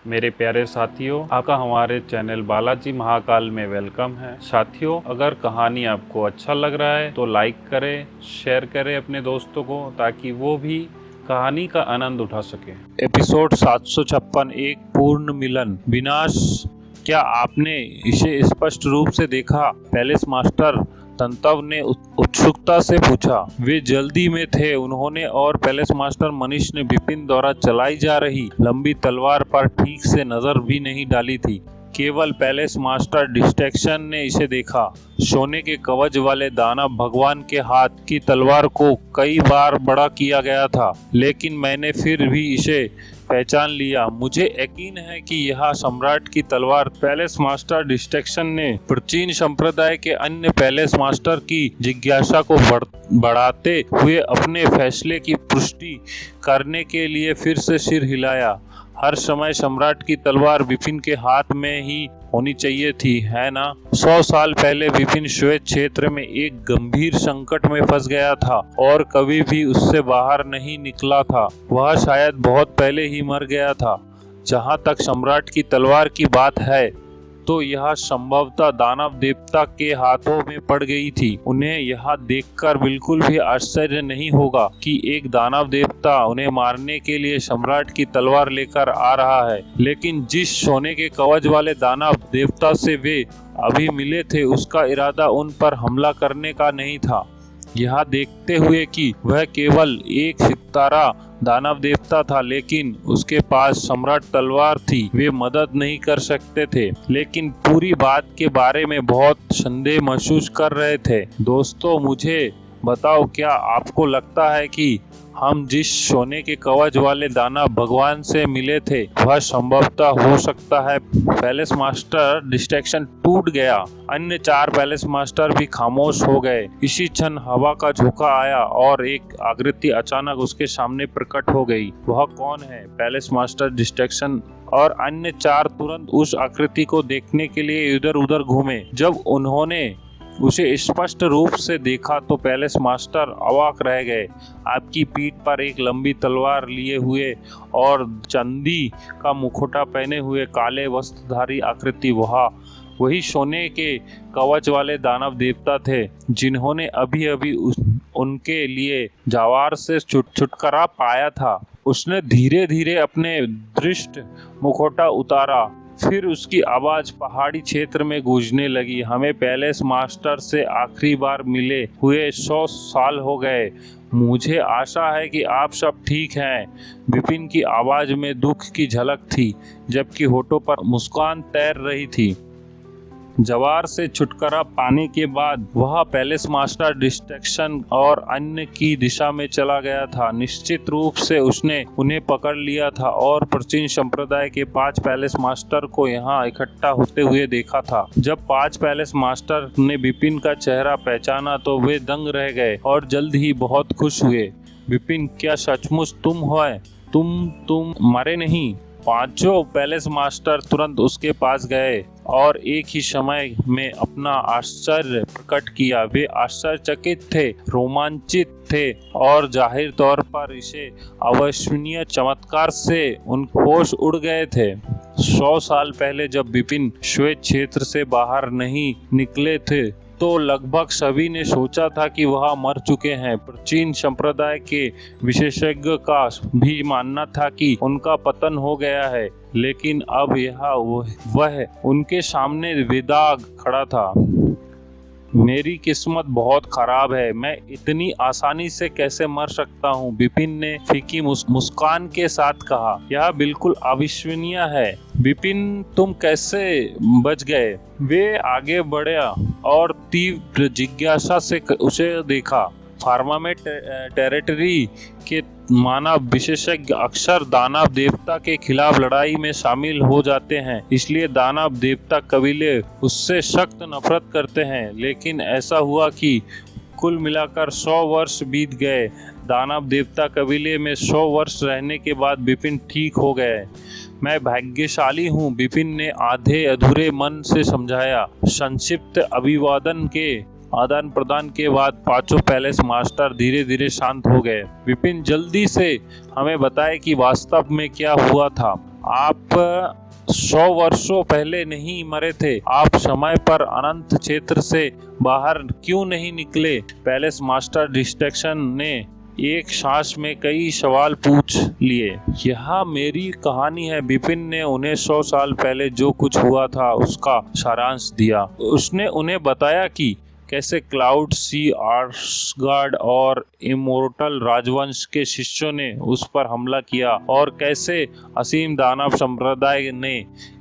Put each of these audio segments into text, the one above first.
मेरे प्यारे साथियों, आपका हमारे चैनल बालाजी महाकाल में वेलकम है। साथियों, अगर कहानी आपको अच्छा लग रहा है तो लाइक करें, शेयर करें अपने दोस्तों को, ताकि वो भी कहानी का आनंद उठा सके। एपिसोड 756, एक पूर्ण मिलन विनाश। क्या आपने इसे स्पष्ट रूप से देखा? पैलेस मास्टर तंतव ने उत्सुकता से पूछा। वे जल्दी में थे। उन्होंने और पैलेस मास्टर मनीष ने विपिन द्वारा चलाई जा रही लंबी तलवार पर ठीक से नजर भी नहीं डाली थी। केवल पैलेस मास्टर डिस्ट्रैक्शन ने इसे देखा। सोने के कवच वाले दानव भगवान के हाथ की तलवार को कई बार बड़ा किया गया था, लेकिन मैंने फिर भी इसे पहचान लिया। मुझे यकीन है कि यह सम्राट की तलवार। पैलेस मास्टर डिस्ट्रैक्शन ने प्राचीन संप्रदाय के अन्य पैलेस मास्टर की जिज्ञासा को बढ़ाते हुए अपने फैसले की पुष्टि करने के लिए फिर से सिर हिलाया। हर समय सम्राट की तलवार विपिन के हाथ में ही होनी चाहिए थी, है ना? 100 साल पहले विपिन श्वेत क्षेत्र में एक गंभीर संकट में फंस गया था और कभी भी उससे बाहर नहीं निकला था। वह शायद बहुत पहले ही मर गया था। जहां तक सम्राट की तलवार की बात है, तो यह संभवतः दानव देवता के हाथों में पड़ गई थी। उन्हें यह देखकर बिल्कुल भी आश्चर्य नहीं होगा कि एक दानव देवता उन्हें मारने के लिए सम्राट की तलवार लेकर आ रहा है। लेकिन जिस सोने के कवच वाले दानव देवता से वे अभी मिले थे, उसका इरादा उन पर हमला करने का नहीं था। यह देखते हुए कि वह केवल एक सितारा दानव देवता था, लेकिन उसके पास सम्राट तलवार थी, वे मदद नहीं कर सकते थे, लेकिन पूरी बात के बारे में बहुत संदेह महसूस कर रहे थे। दोस्तों, मुझे बताओ, क्या आपको लगता है कि हम जिस सोने के कवच वाले दानव भगवान से मिले थे, वह संभवतः हो सकता है? पैलेस मास्टर डिस्ट्रैक्शन टूट गया। अन्य 4 पैलेस मास्टर भी खामोश हो गए। इसी क्षण हवा का झोंका आया और एक आकृति अचानक उसके सामने प्रकट हो गई। वह कौन है? पैलेस मास्टर डिस्ट्रैक्शन और अन्य 4 तुरंत उस आकृति को देखने के लिए इधर उधर घूमे। जब उन्होंने उसे स्पष्ट रूप से देखा तो पैलेस मास्टर अवाक रह गए। आपकी पीठ पर एक लंबी तलवार लिए हुए और चांदी का मुखौटा पहने हुए काले वस्त्रधारी आकृति वही सोने के कवच वाले दानव देवता थे, जिन्होंने अभी अभी उनके लिए जावार से छुटकारा पाया था। उसने धीरे धीरे अपने दृष्ट मुखौटा उतारा, फिर उसकी आवाज पहाड़ी क्षेत्र में गूंजने लगी। हमें पैलेस मास्टर से आखिरी बार मिले हुए 100 साल हो गए। मुझे आशा है कि आप सब ठीक हैं। विपिन की आवाज में दुख की झलक थी, जबकि होठों पर मुस्कान तैर रही थी। जवार से छुटकारा पाने के बाद वह पैलेस मास्टर डिस्ट्रैक्शन और अन्य की दिशा में चला गया था। निश्चित रूप से उसने उन्हें पकड़ लिया था और प्राचीन संप्रदाय के 5 पैलेस मास्टर को यहाँ इकट्ठा होते हुए देखा था। जब 5 पैलेस मास्टर ने विपिन का चेहरा पहचाना तो वे दंग रह गए और जल्द ही बहुत खुश हुए। विपिन, क्या सचमुच तुम हो? तुम मरे नहीं? 5 पैलेस मास्टर तुरंत उसके पास गए और एक ही समय में अपना आश्चर्य प्रकट किया। वे आश्चर्यचकित थे, रोमांचित थे और जाहिर तौर पर इसे अविश्वसनीय चमत्कार से उनके होश उड़ गए थे। 100 साल पहले जब विपिन श्वेत क्षेत्र से बाहर नहीं निकले थे, तो लगभग सभी ने सोचा था कि वह मर चुके हैं। प्राचीन संप्रदाय के विशेषज्ञ का भी मानना था कि उनका पतन हो गया है, लेकिन अब वह उनके सामने बेदाग खड़ा था। मेरी किस्मत बहुत खराब है। मैं इतनी आसानी से कैसे मर सकता हूँ? विपिन ने फीकी मुस्कान के साथ कहा। यह बिल्कुल अविश्वसनीय है। विपिन, तुम कैसे बच गए? वे आगे बढ़े और तीव्र जिज्ञासा से उसे देखा। फार्मामेट टेरिटरी के मानव विशेषज्ञ अक्सर दानव देवता के खिलाफ लड़ाई में शामिल हो जाते हैं, इसलिए दानव देवता कबीले उससे सख्त नफरत करते हैं। लेकिन ऐसा हुआ कि कुल मिलाकर 100 वर्ष बीत गए। दानव देवता कबीले में 100 वर्ष रहने के बाद विपिन ठीक हो गए। मैं भाग्यशाली हूँ, विपिन ने आधे अधूरे मन से समझाया। संक्षिप्त अभिवादन के आदान प्रदान के बाद 5 पैलेस मास्टर धीरे धीरे शांत हो गए। विपिन, जल्दी से हमें बताएं कि वास्तव में क्या हुआ था। आप 100 वर्षों पहले नहीं मरे थे, आप समय पर अनंत क्षेत्र से बाहर क्यों नहीं निकले? पैलेस मास्टर डिस्ट्रैक्शन ने एक सांस में कई सवाल पूछ लिए। यह मेरी कहानी है। विपिन ने उन्हें 100 साल पहले जो कुछ हुआ था उसका सारांश दिया। उसने उन्हें बताया कि कैसे क्लाउड सी आर्सगार्ड और इमोर्टल राजवंश के शिष्यों ने उस पर हमला किया और कैसे असीम दानव संप्रदाय ने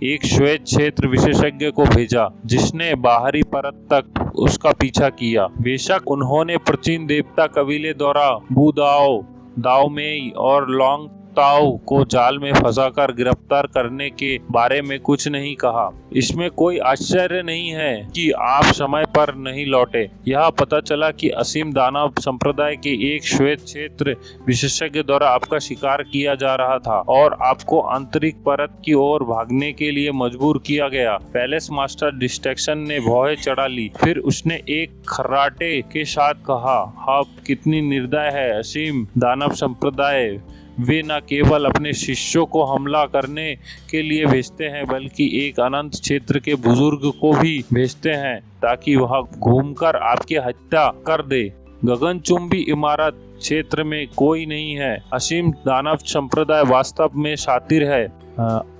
एक श्वेत क्षेत्र विशेषज्ञ को भेजा जिसने बाहरी परत तक उसका पीछा किया। बेशक उन्होंने प्राचीन देवता कबीले द्वारा बूदाओ, दाओमेई और लोंग ताओ को जाल में फंसाकर गिरफ्तार करने के बारे में कुछ नहीं कहा। इसमें कोई आश्चर्य नहीं है कि आप समय पर नहीं लौटे। यह पता चला कि असीम दानव संप्रदाय के एक श्वेत क्षेत्र विशेषज्ञ द्वारा आपका शिकार किया जा रहा था और आपको आंतरिक परत की ओर भागने के लिए मजबूर किया गया। पैलेस मास्टर डिस्ट्रैक्शन ने भौहें चढ़ा ली। फिर उसने एक खर्राटे के साथ कहा, आप कितनी निर्दय है असीम दानव संप्रदाय। वे न केवल अपने शिष्यों को हमला करने के लिए भेजते हैं बल्कि एक अनंत क्षेत्र के बुजुर्ग को भी भेजते हैं ताकि वह घूमकर आपकी हत्या कर दे। गगनचुंबी इमारत क्षेत्र में कोई नहीं है। असीम दानव संप्रदाय वास्तव में शातिर है।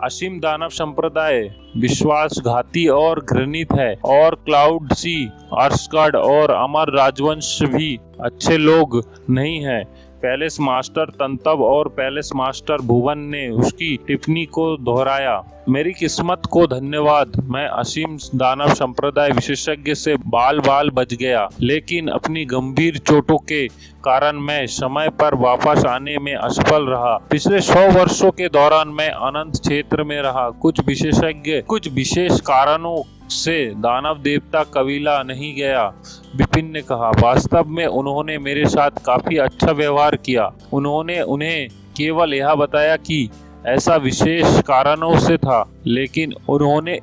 असीम दानव संप्रदाय विश्वासघाती और घृणित है और क्लाउड सी आर्सगार्ड और अमर राजवंश भी अच्छे लोग नहीं है। पैलेस मास्टर तंतब और पैलेस मास्टर भुवन ने उसकी टिप्पणी को दोहराया। मेरी किस्मत को धन्यवाद, मैं असीम दानव संप्रदाय विशेषज्ञ से बाल बाल बच गया, लेकिन अपनी गंभीर चोटों के कारण मैं समय पर वापस आने में असफल रहा। पिछले 100 वर्षों के दौरान मैं अनंत क्षेत्र में रहा। कुछ विशेष कारणों से दानव देवता कबीला नहीं गया। विपिन ने कहा, वास्तव में उन्होंने मेरे साथ काफी अच्छा व्यवहार किया। उन्होंने उन्हें केवल यह बताया कि ऐसा विशेष कारणों से था, लेकिन उन्होंने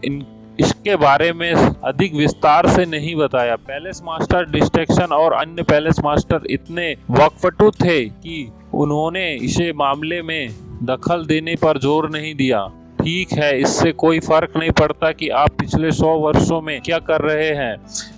इसके बारे में अधिक विस्तार से नहीं बताया। पैलेस मास्टर डिस्ट्रैक्शन और अन्य पैलेस मास्टर इतने वाकपटु थे कि उन्होंने इसे मामले में दखल देने पर जोर नहीं दिया। ठीक है, इससे कोई फर्क नहीं पड़ता कि आप पिछले 100 वर्षों में क्या कर रहे हैं।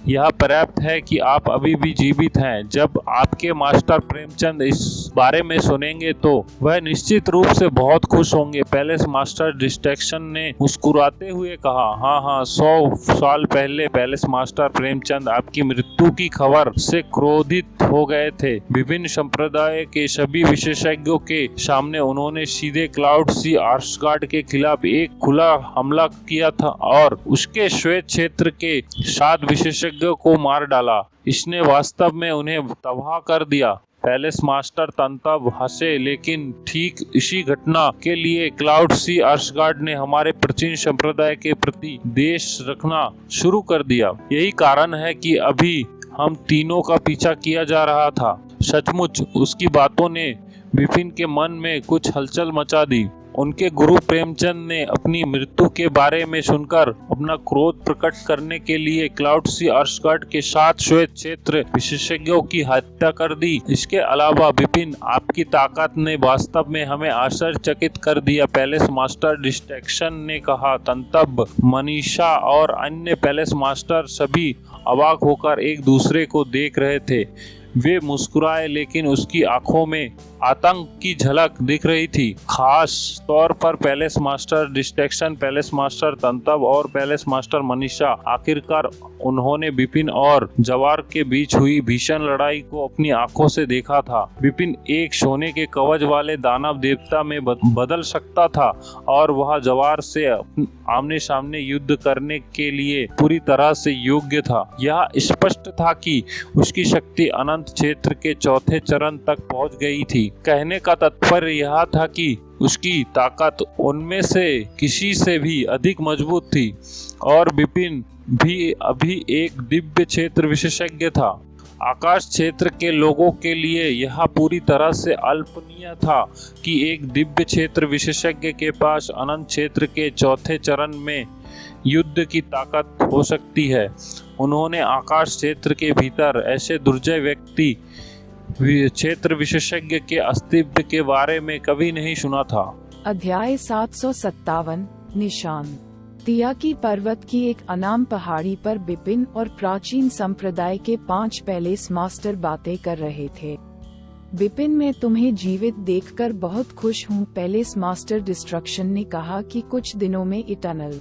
यह पर्याप्त है कि आप अभी भी जीवित हैं। जब आपके मास्टर प्रेमचंद इस बारे में सुनेंगे तो वह निश्चित रूप से बहुत खुश होंगे। पैलेस मास्टर डिस्ट्रैक्शन ने मुस्कुराते हुए कहा, हाँ, 100 साल पहले पैलेस मास्टर प्रेमचंद आपकी मृत्यु की खबर से क्रोधित हो गए थे। विभिन्न संप्रदाय के सभी विशेषज्ञों के सामने उन्होंने सीधे क्लाउड सी आर्सगार्ड के खिलाफ एक खुला हमला किया था और उसके श्वेत क्षेत्र के 7 विशेषज्ञों को मार डाला। इसने वास्तव में उन्हें तबाह कर दिया। पैलेस मास्टर तंतब हंसे, लेकिन ठीक इसी घटना के लिए क्लाउड सी आर्सगार्ड ने हमारे प्राचीन संप्रदाय के प्रति द्वेष रखना शुरू कर दिया। यही कारण है कि अभी हम तीनों का पीछा किया जा रहा था। सचमुच उसकी बातों ने विपिन के मन में कुछ हलचल मचा दी। उनके गुरु प्रेमचंद ने अपनी मृत्यु के बारे में सुनकर अपना क्रोध प्रकट करने के लिए क्लाउड सी आर्सगार्ड के 7 श्वेत क्षेत्र विशेषज्ञों की हत्या कर दी। इसके अलावा विपिन, आपकी ताकत ने वास्तव में हमें आश्चर्यचकित कर दिया। पैलेस मास्टर डिस्ट्रैक्शन ने कहा। तंतब, मनीषा और अन्य पैलेस मास्टर सभी अवाक होकर एक दूसरे को देख रहे थे। वे मुस्कुराए, लेकिन उसकी आंखों में आतंक की झलक दिख रही थी। खास तौर पर palace master distraction, palace master तंतब और पैलेस मास्टर मनीषा। आखिरकार उन्होंने विपिन और जवार के बीच हुई भीषण लड़ाई को अपनी आंखों से देखा था। विपिन एक सोने के कवच वाले दानव देवता में बदल सकता था और वह जवार से आमने सामने युद्ध करने के लिए पूरी तरह से योग्य था। यह स्पष्ट था कि उसकी शक्ति अनंत क्षेत्र के 4थे चरण तक पहुंच गई थी। कहने का तात्पर्य यह था कि उसकी ताकत उनमें से किसी से भी अधिक मजबूत थी और विपिन भी अभी एक दिव्य क्षेत्र विशेषज्ञ था। आकाश क्षेत्र के लोगों के लिए यह पूरी तरह से अल्पनीय था कि एक दिव्य क्षेत्र विशेषज्ञ के पास अनंत क्षेत्र के 4थे चरण में युद्ध की ताकत हो सकती है। उन्होंने आकाश क्षेत्र के भीतर ऐसे दुर्जय व्यक्ति क्षेत्र विशेषज्ञ के अस्तित्व के बारे में कभी नहीं सुना था। अध्याय 757 निशान। तियाकी पर्वत की एक अनाम पहाड़ी पर बिपिन और प्राचीन संप्रदाय के 5 पैलेस मास्टर बातें कर रहे थे। बिपिन, मैं तुम्हें जीवित देखकर बहुत खुश हूँ, पैलेस मास्टर डिस्ट्रक्शन ने कहा कि कुछ दिनों में इटर्नल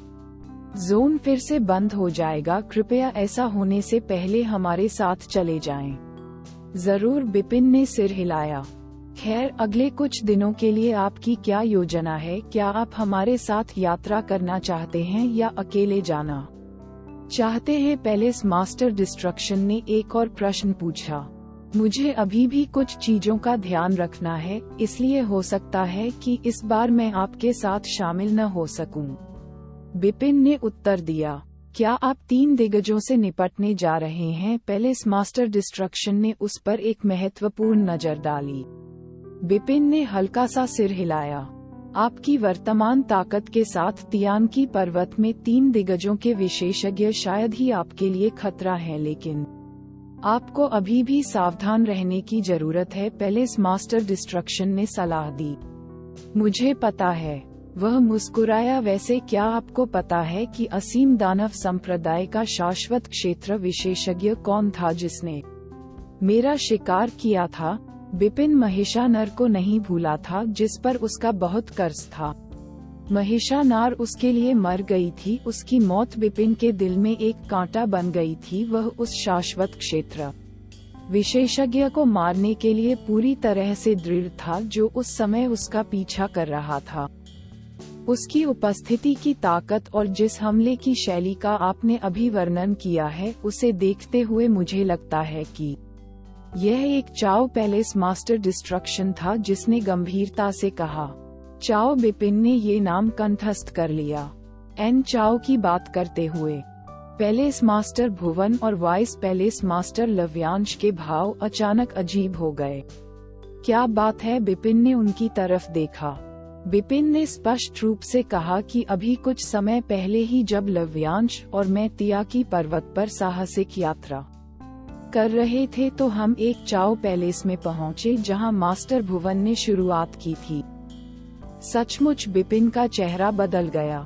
जोन फिर से बंद हो जाएगा, कृपया ऐसा होने से पहले हमारे साथ चले जाएं। जरूर, बिपिन ने सिर हिलाया। खैर, अगले कुछ दिनों के लिए आपकी क्या योजना है? क्या आप हमारे साथ यात्रा करना चाहते हैं या अकेले जाना चाहते हैं? पैलेस मास्टर डिस्ट्रक्शन ने एक और प्रश्न पूछा। मुझे अभी भी कुछ चीजों का ध्यान रखना है, इसलिए हो सकता है कि इस बार मैं आपके साथ शामिल न हो सकूं। बिपिन ने उत्तर दिया। क्या आप 3 दिग्गजों से निपटने जा रहे हैं? पैलेस मास्टर डिस्ट्रक्शन ने उस पर एक महत्वपूर्ण नजर डाली। बिपिन ने हल्का सा सिर हिलाया। आपकी वर्तमान ताकत के साथ तियानकी पर्वत में 3 दिग्गजों के विशेषज्ञ शायद ही आपके लिए खतरा है, लेकिन आपको अभी भी सावधान रहने की जरूरत है, पैलेस मास्टर डिस्ट्रक्शन ने सलाह दी। मुझे पता है, वह मुस्कुराया। वैसे क्या आपको पता है कि असीम दानव संप्रदाय का शाश्वत क्षेत्र विशेषज्ञ कौन था जिसने मेरा शिकार किया था? बिपिन महिषानर को नहीं भूला था, जिस पर उसका बहुत कर्ज था। महिषानार उसके लिए मर गई थी, उसकी मौत बिपिन के दिल में एक कांटा बन गई थी। वह उस शाश्वत क्षेत्र विशेषज्ञ को मारने के लिए पूरी तरह से दृढ़ था, जो उस समय उसका पीछा कर रहा था। उसकी उपस्थिति की ताकत और जिस हमले की शैली का आपने अभी वर्णन किया है, उसे देखते हुए मुझे लगता है कि यह एक चाओ पैलेस मास्टर डिस्ट्रक्शन था, जिसने गंभीरता से कहा। चाओ? बिपिन ने ये नाम कंठस्थ कर लिया। एन चाओ की बात करते हुए पैलेस मास्टर भुवन और वाइस पैलेस मास्टर लव्यांश के भाव अचानक अजीब हो गए। क्या बात है? बिपिन ने उनकी तरफ देखा। बिपिन ने स्पष्ट रूप से कहा कि अभी कुछ समय पहले ही जब लव्यांश और मैं तियाकी पर्वत पर साहसिक यात्रा कर रहे थे, तो हम एक चाओ पैलेस में पहुंचे जहां मास्टर भुवन ने शुरुआत की थी। सचमुच? बिपिन का चेहरा बदल गया।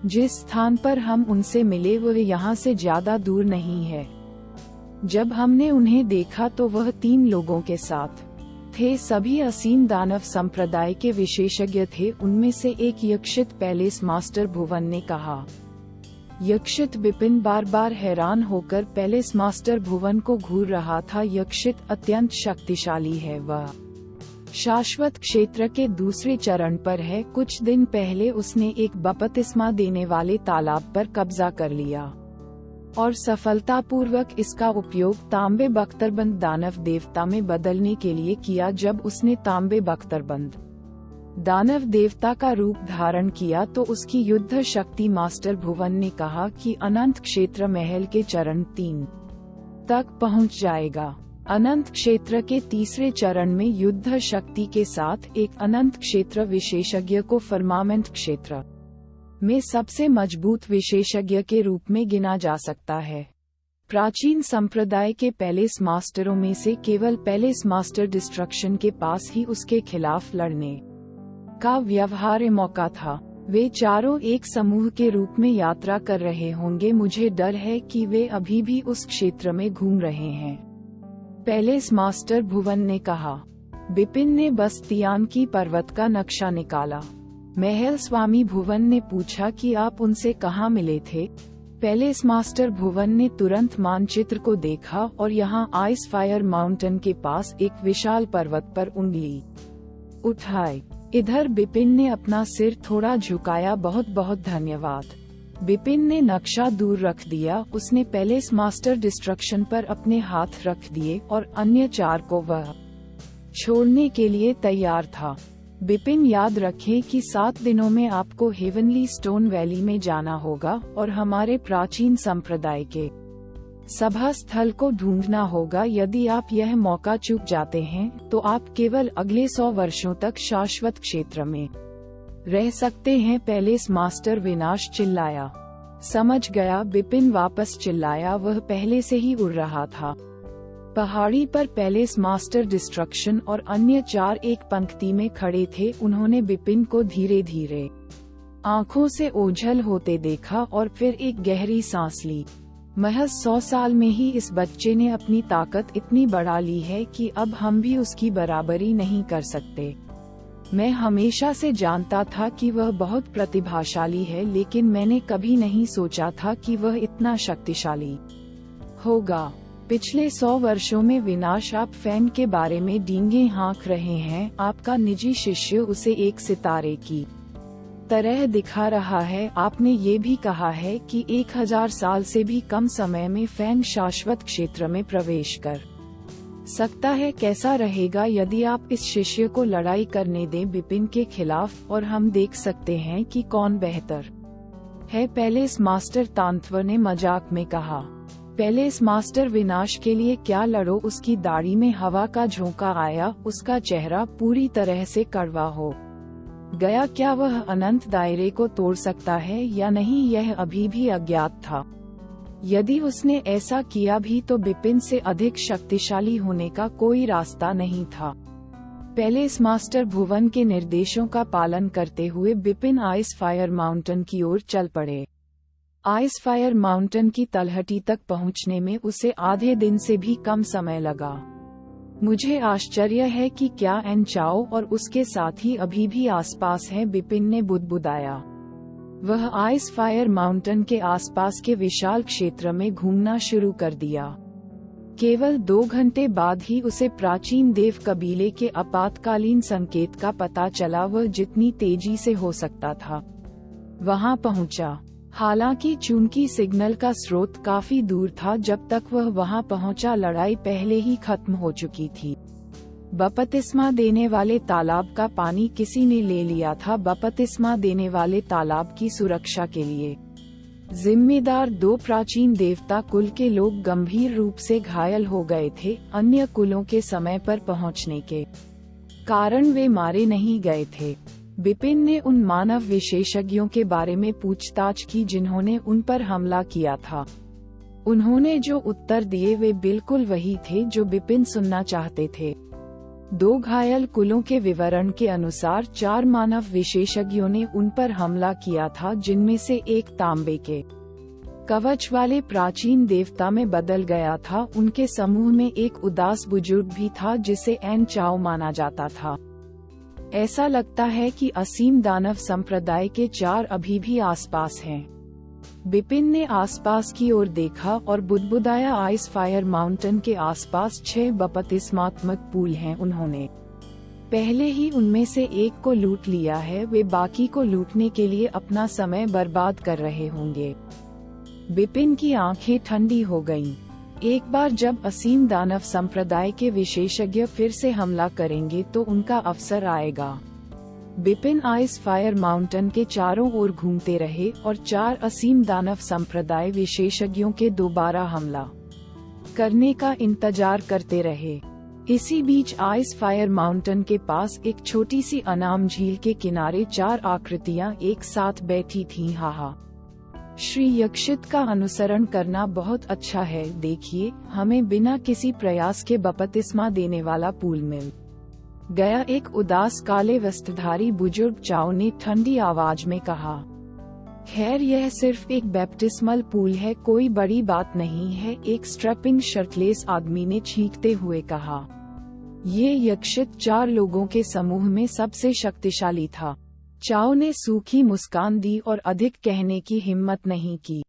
जिस स्थान पर हम उनसे मिले वह यहाँ से ज्यादा दूर नहीं है। जब हमने उन्हें देखा तो वह 3 लोगों के साथ थे। सभी असीम दानव संप्रदाय के विशेषज्ञ थे, उनमें से एक यक्षित, पैलेस मास्टर भुवन ने कहा। यक्षित? बिपिन बार बार हैरान होकर पैलेस मास्टर भुवन को घूर रहा था। यक्षित अत्यंत शक्तिशाली है, वह शाश्वत क्षेत्र के दूसरे चरण पर है। कुछ दिन पहले उसने एक बपतिस्मा देने वाले तालाब पर कब्जा कर लिया और सफलतापूर्वक इसका उपयोग तांबे बख्तरबंद दानव देवता में बदलने के लिए किया। जब उसने तांबे बख्तरबंद दानव देवता का रूप धारण किया तो उसकी युद्ध शक्ति, मास्टर भुवन ने कहा, कि अनंत क्षेत्र महल के चरण 3 तक पहुंच जाएगा। अनंत क्षेत्र के तीसरे चरण में युद्ध शक्ति के साथ एक अनंत क्षेत्र विशेषज्ञ को फर्मामेंट क्षेत्र में सबसे मजबूत विशेषज्ञ के रूप में गिना जा सकता है। प्राचीन संप्रदाय के पैलेस मास्टरों में से केवल पैलेस मास्टर डिस्ट्रक्शन के पास ही उसके खिलाफ लड़ने का व्यवहार्य मौका था। वे चारों एक समूह के रूप में यात्रा कर रहे होंगे। मुझे डर है कि वे अभी भी उस क्षेत्र में घूम रहे हैं, पैलेस मास्टर भुवन ने कहा। बिपिन ने बस तियानकी पर्वत का नक्शा निकाला। महल स्वामी भुवन ने पूछा कि आप उनसे कहाँ मिले थे? पैलेस मास्टर भुवन ने तुरंत मानचित्र को देखा और यहाँ आइस फायर माउंटेन के पास एक विशाल पर्वत पर उंगली उठाई। इधर बिपिन ने अपना सिर थोड़ा झुकाया। बहुत बहुत धन्यवाद। बिपिन ने नक्शा दूर रख दिया। उसने पैलेस मास्टर डिस्ट्रक्शन पर अपने हाथ रख दिए और अन्य 4 को वह छोड़ने के लिए तैयार था। बिपिन, याद रखें कि 7 दिनों में आपको हेवनली स्टोन वैली में जाना होगा और हमारे प्राचीन संप्रदाय के सभा स्थल को ढूंढना होगा। यदि आप यह मौका चूक जाते हैं तो आप केवल अगले 100 वर्षों तक शाश्वत क्षेत्र में रह सकते हैं। पैलेस मास्टर विनाश चिल्लाया। समझ गया, बिपिन वापस चिल्लाया। वह पहले से ही उड़ रहा था। पहाड़ी पर पैलेस मास्टर डिस्ट्रक्शन और अन्य 4 एक पंक्ति में खड़े थे। उन्होंने बिपिन को धीरे धीरे आंखों से ओझल होते देखा और फिर एक गहरी सांस ली। महज 100 साल में ही इस बच्चे ने अपनी ताकत इतनी बढ़ा ली है कि अब हम भी उसकी बराबरी नहीं कर सकते। मैं हमेशा से जानता था कि वह बहुत प्रतिभाशाली है, लेकिन मैंने कभी नहीं सोचा था कि वह इतना शक्तिशाली होगा। पिछले 100 वर्षों में विनाश, आप फैन के बारे में डींगे हाँक रहे हैं। आपका निजी शिष्य उसे एक सितारे की तरह दिखा रहा है। आपने ये भी कहा है कि 1000 साल से भी कम समय में फैन शाश्वत क्षेत्र में प्रवेश कर सकता है। कैसा रहेगा यदि आप इस शिष्य को लड़ाई करने दें बिपिन के खिलाफ, और हम देख सकते हैं कि कौन बेहतर है। पैलेस मास्टर तांत्वर ने मजाक में कहा। पैलेस मास्टर, विनाश के लिए क्या लड़ो। उसकी दाढ़ी में हवा का झोंका आया। उसका चेहरा पूरी तरह से कड़वा हो गया। क्या वह अनंत दायरे को तोड़ सकता है या नहीं, यह अभी भी अज्ञात था। यदि उसने ऐसा किया भी तो बिपिन से अधिक शक्तिशाली होने का कोई रास्ता नहीं था। पैलेस मास्टर भुवन के निर्देशों का पालन करते हुए बिपिन आइस फायर माउंटेन की ओर चल पड़े। आइस फायर माउंटेन की तलहटी तक पहुंचने में उसे आधे दिन से भी कम समय लगा। मुझे आश्चर्य है कि क्या एन चाओ और उसके साथी अभी भी आसपास हैं, बिपिन ने बुदबुदाया। वह आइस फायर माउंटेन के आसपास के विशाल क्षेत्र में घूमना शुरू कर दिया। केवल 2 घंटे बाद ही उसे प्राचीन देव कबीले के आपातकालीन संकेत का पता चला। वह जितनी तेजी से हो सकता था वहां पहुंचा। हालांकि चूंकि सिग्नल का स्रोत काफी दूर था, जब तक वह वहां पहुंचा लड़ाई पहले ही खत्म हो चुकी थी। बपतिस्मा देने वाले तालाब का पानी किसी ने ले लिया था। बपतिस्मा देने वाले तालाब की सुरक्षा के लिए जिम्मेदार 2 प्राचीन देवता कुल के लोग गंभीर रूप से घायल हो गए थे। अन्य कुलों के समय पर पहुंचने के कारण वे मारे नहीं गए थे। बिपिन ने उन मानव विशेषज्ञों के बारे में पूछताछ की जिन्होंने उन पर हमला किया था। उन्होंने जो उत्तर दिए वे बिल्कुल वही थे जो बिपिन सुनना चाहते थे। 2 घायल कुलों के विवरण के अनुसार 4 मानव विशेषज्ञों ने उन पर हमला किया था, जिनमें से एक तांबे के कवच वाले प्राचीन देवता में बदल गया था। उनके समूह में एक उदास बुजुर्ग भी था जिसे एन चाओ माना जाता था। ऐसा लगता है कि असीम दानव संप्रदाय के 4 अभी भी आसपास हैं। बिपिन ने आसपास की ओर देखा और बुदबुदाया। आइस फायर माउंटेन के आसपास 6 बपतिस्मात्मक पूल हैं। उन्होंने पहले ही उनमें से एक को लूट लिया है। वे बाकी को लूटने के लिए अपना समय बर्बाद कर रहे होंगे। बिपिन की आंखें ठंडी हो गईं। एक बार जब असीम दानव संप्रदाय के विशेषज्ञ फिर से हमला करेंगे तो उनका अवसर आएगा। बिपिन आइस फायर माउंटेन के चारों ओर घूमते रहे और 4 असीम दानव संप्रदाय विशेषज्ञों के दोबारा हमला करने का इंतजार करते रहे। इसी बीच आइस फायर माउंटेन के पास एक छोटी सी अनाम झील के किनारे 4 आकृतियां एक साथ बैठी थीं। हाहा, श्री यक्षित का अनुसरण करना बहुत अच्छा है। देखिए, हमें बिना किसी प्रयास के बपतिस्मा देने वाला पूल मिल गया। एक उदास काले वस्त्रधारी बुजुर्ग चाओ ने ठंडी आवाज में कहा। खैर, यह सिर्फ एक बैप्टिस्मल पूल है, कोई बड़ी बात नहीं है, एक स्ट्रैपिंग शर्टलेस आदमी ने छींकते हुए कहा। ये यक्षित 4 लोगों के समूह में सबसे शक्तिशाली था। चाओ ने सूखी मुस्कान दी और अधिक कहने की हिम्मत नहीं की।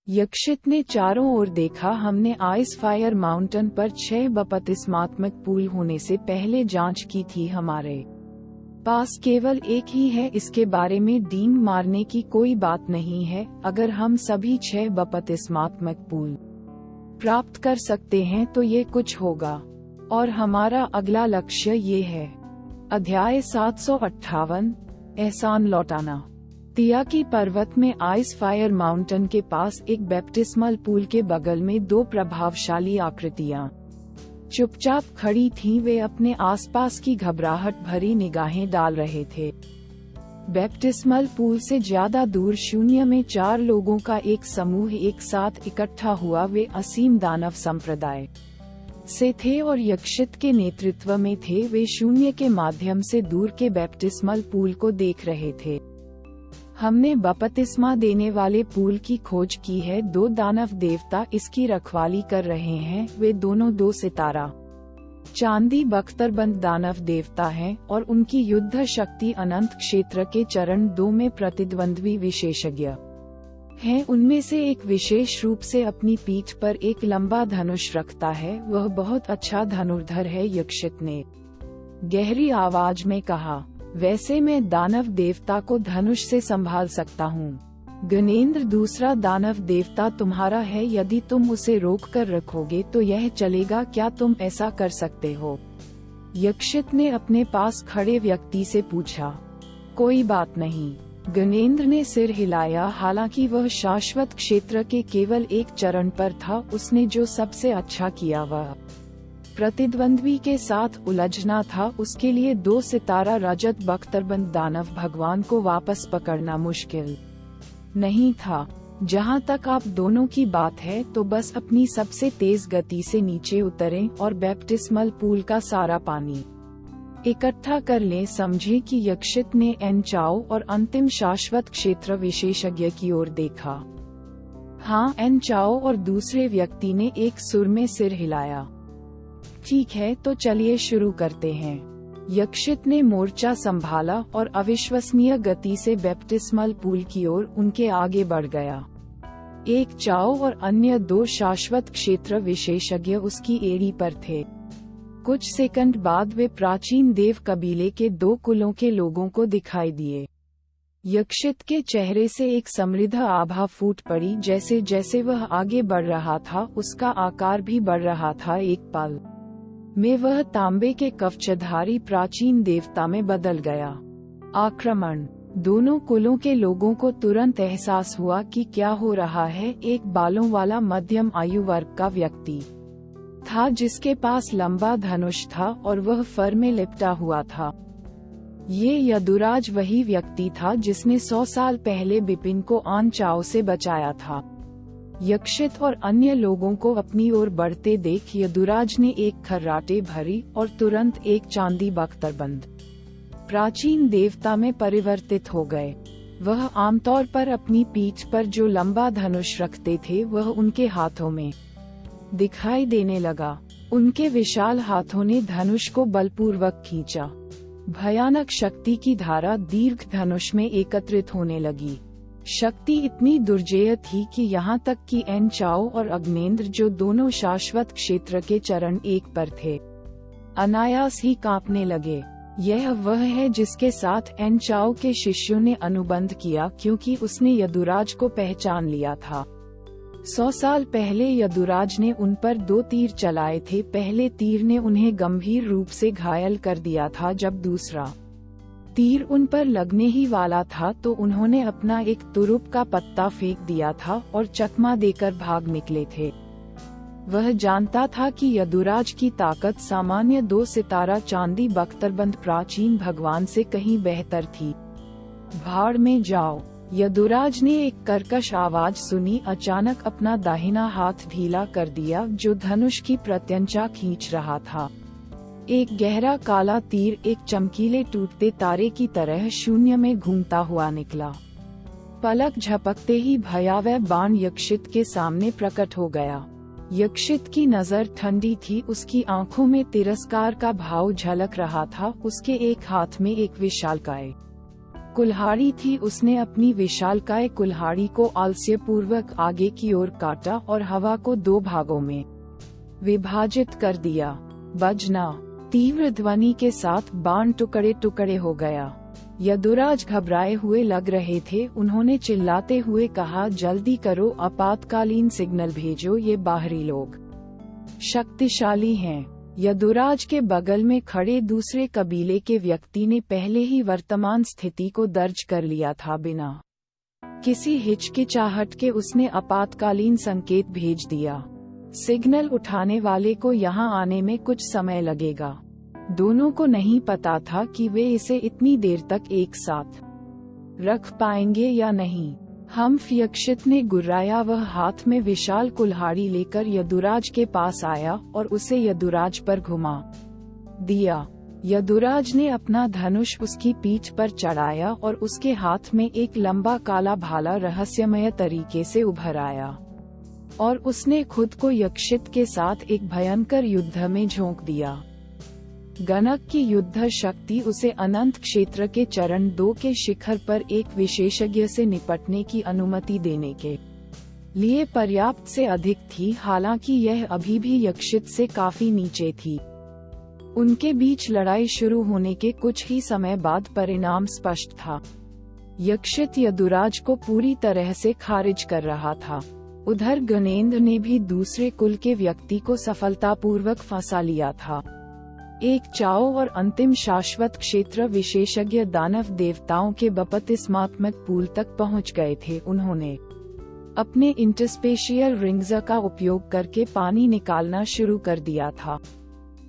यक्षित ने चारों ओर देखा। हमने आइस फायर माउंटेन पर 6 बपतिस्मात्मक पूल होने से पहले जांच की थी। हमारे पास केवल एक ही है। इसके बारे में डींग मारने की कोई बात नहीं है। अगर हम सभी 6 बपतिस्मात्मक पूल प्राप्त कर सकते हैं तो ये कुछ होगा, और हमारा अगला लक्ष्य ये है। अध्याय 758 एहसान लौटाना। तियाकी पर्वत में आइस फायर माउंटेन के पास एक बैप्टिस्मल पूल के बगल में 2 प्रभावशाली आकृतियां चुपचाप खड़ी थीं। वे अपने आसपास की घबराहट भरी निगाहें डाल रहे थे। बैप्टिस्मल पूल से ज्यादा दूर शून्य में 4 लोगों का एक समूह एक साथ इकट्ठा हुआ। वे असीम दानव संप्रदाय से थे और यक्षित के नेतृत्व में थे। वे शून्य के माध्यम से दूर के बैप्टिस्मल पूल को देख रहे थे। हमने बपतिस्मा देने वाले पूल की खोज की है। 2 दानव देवता इसकी रखवाली कर रहे हैं। वे दोनों 2 सितारा चांदी बख्तरबंद दानव देवता हैं और उनकी युद्ध शक्ति अनंत क्षेत्र के चरण 2 में प्रतिद्वंद्वी विशेषज्ञ हैं। उनमें से एक विशेष रूप से अपनी पीठ पर एक लंबा धनुष रखता है। वह बहुत अच्छा धनुर्धर है, यक्षित ने गहरी आवाज में कहा। वैसे मैं दानव देवता को धनुष से संभाल सकता हूँ। गणेंद्र दूसरा दानव देवता तुम्हारा है। यदि तुम उसे रोक कर रखोगे तो यह चलेगा। क्या तुम ऐसा कर सकते हो? यक्षित ने अपने पास खड़े व्यक्ति से पूछा। कोई बात नहीं, गणेंद्र ने सिर हिलाया। हालांकि वह शाश्वत क्षेत्र के केवल एक चरण पर था। उसने जो सबसे अच्छा किया वह प्रतिद्वंद्वी के साथ उलझना था। उसके लिए 2 सितारा रजत बख्तरबंद दानव भगवान को वापस पकड़ना मुश्किल नहीं था। जहां तक आप दोनों की बात है तो बस अपनी सबसे तेज गति से नीचे उतरें और बैप्टिस्मल पूल का सारा पानी इकट्ठा कर लें। समझे कि यक्षित ने एनचाओ और अंतिम शाश्वत क्षेत्र विशेषज्ञ की ओर देखा। हाँ, एनचाओ और दूसरे व्यक्ति ने एक सुर में सिर हिलाया। ठीक है, तो चलिए शुरू करते हैं। यक्षित ने मोर्चा संभाला और अविश्वसनीय गति से बैप्टिस्मल पूल की ओर उनके आगे बढ़ गया। एक चाओ और अन्य 2 शाश्वत क्षेत्र विशेषज्ञ उसकी एड़ी पर थे। कुछ सेकंड बाद वे प्राचीन देव कबीले के 2 कुलों के लोगों को दिखाई दिए। यक्षित के चेहरे से एक समृद्ध आभा फूट पड़ी। जैसे जैसे वह आगे बढ़ रहा था उसका आकार भी बढ़ रहा था। एक पल में वह तांबे के कवचधारी प्राचीन देवता में बदल गया। आक्रमण। दोनों कुलों के लोगों को तुरंत एहसास हुआ कि क्या हो रहा है। एक बालों वाला मध्यम आयु वर्ग का व्यक्ति था जिसके पास लंबा धनुष था और वह फर में लिपटा हुआ था। ये यदुराज वही व्यक्ति था जिसने 100 साल पहले बिपिन को आन चाओ से बचाया था। यक्षित और अन्य लोगों को अपनी ओर बढ़ते देख यदुराज ने एक खर्राटे भरी और तुरंत एक चांदी बख्तरबंद प्राचीन देवता में परिवर्तित हो गए। वह आमतौर पर अपनी पीठ पर जो लंबा धनुष रखते थे वह उनके हाथों में दिखाई देने लगा। उनके विशाल हाथों ने धनुष को बलपूर्वक खींचा। भयानक शक्ति की धारा दीर्घ धनुष में एकत्रित होने लगी। शक्ति इतनी दुर्जेय थी कि यहाँ तक कि एनचाओ और अग्नेंद्र जो दोनों शाश्वत क्षेत्र के चरण 1 पर थे अनायास ही कांपने लगे। यह वह है जिसके साथ एनचाओ के शिष्यों ने अनुबंध किया क्योंकि उसने यदुराज को पहचान लिया था। 100 साल पहले यदुराज ने उन पर 2 तीर चलाए थे। पहले तीर ने उन्हें गंभीर रूप से घायल कर दिया था। जब दूसरा तीर उन पर लगने ही वाला था तो उन्होंने अपना एक तुरुप का पत्ता फेंक दिया था और चकमा देकर भाग निकले थे। वह जानता था कि यदुराज की ताकत सामान्य 2 सितारा चांदी बख्तरबंद प्राचीन भगवान से कहीं बेहतर थी। भाड़ में जाओ। यदुराज ने एक कर्कश आवाज सुनी। अचानक अपना दाहिना हाथ ढीला कर दिया जो धनुष की प्रत्यंचा खींच रहा था। एक गहरा काला तीर एक चमकीले टूटते तारे की तरह शून्य में घूमता हुआ निकला। पलक झपकते ही भयावह बाण यक्षित के सामने प्रकट हो गया। यक्षित की नजर ठंडी थी। उसकी आंखों में तिरस्कार का भाव झलक रहा था। उसके एक हाथ में एक विशालकाय कुल्हाड़ी थी। उसने अपनी विशालकाय कुल्हाड़ी को आलस्यपूर्वक आगे की ओर काटा और हवा को 2 भागों में विभाजित कर दिया। बजना। तीव्र ध्वनि के साथ बाण टुकड़े टुकड़े हो गया। यदुराज घबराए हुए लग रहे थे। उन्होंने चिल्लाते हुए कहा, जल्दी करो, आपातकालीन सिग्नल भेजो। ये बाहरी लोग शक्तिशाली हैं। यदुराज के बगल में खड़े दूसरे कबीले के व्यक्ति ने पहले ही वर्तमान स्थिति को दर्ज कर लिया था। बिना किसी हिचकिचाहट के उसने आपातकालीन संकेत भेज दिया। सिग्नल उठाने वाले को यहाँ आने में कुछ समय लगेगा। दोनों को नहीं पता था कि वे इसे इतनी देर तक एक साथ रख पाएंगे या नहीं। हम्फ यक्षित ने गुर्राया। वह हाथ में विशाल कुल्हाड़ी लेकर यदुराज के पास आया और उसे यदुराज पर घुमा दिया। यदुराज ने अपना धनुष उसकी पीठ पर चढ़ाया और उसके हाथ में एक लंबा काला भाला रहस्यमय तरीके से उभर आया और उसने खुद को यक्षित के साथ एक भयंकर युद्ध में झोंक दिया। गणक की युद्ध शक्ति उसे अनंत क्षेत्र के चरण 2 के शिखर पर एक विशेषज्ञ से निपटने की अनुमति देने के लिए पर्याप्त से अधिक थी, हालांकि यह अभी भी यक्षित से काफी नीचे थी। उनके बीच लड़ाई शुरू होने के कुछ ही समय बाद परिणाम स्पष्ट था। यक्षित यदुराज को पूरी तरह से खारिज कर रहा था। उधर गणेंद्र ने भी दूसरे कुल के व्यक्ति को सफलतापूर्वक फंसा लिया था। एक चाओ और अंतिम शाश्वत क्षेत्र विशेषज्ञ दानव देवताओं के बपतिस्मात्मक पूल तक पहुंच गए थे। उन्होंने अपने इंटरस्पेशियल रिंग्स का उपयोग करके पानी निकालना शुरू कर दिया था।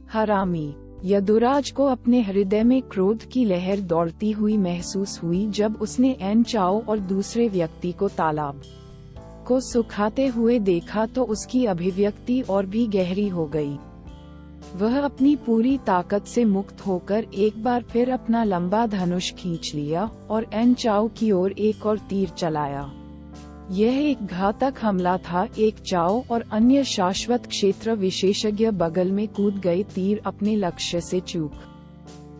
हरामी। यदुराज को अपने हृदय में क्रोध की लहर दौड़ती हुई महसूस हुई जब उसने एन चाओ और दूसरे व्यक्ति को तालाब को सुखाते हुए देखा तो उसकी अभिव्यक्ति और भी गहरी हो गई। वह अपनी पूरी ताकत से मुक्त होकर एक बार फिर अपना लंबा धनुष खींच लिया और एन चाओ की ओर एक और तीर चलाया। यह एक घातक हमला था। एक चाओ और अन्य शाश्वत क्षेत्र विशेषज्ञ बगल में कूद गए। तीर अपने लक्ष्य से चूक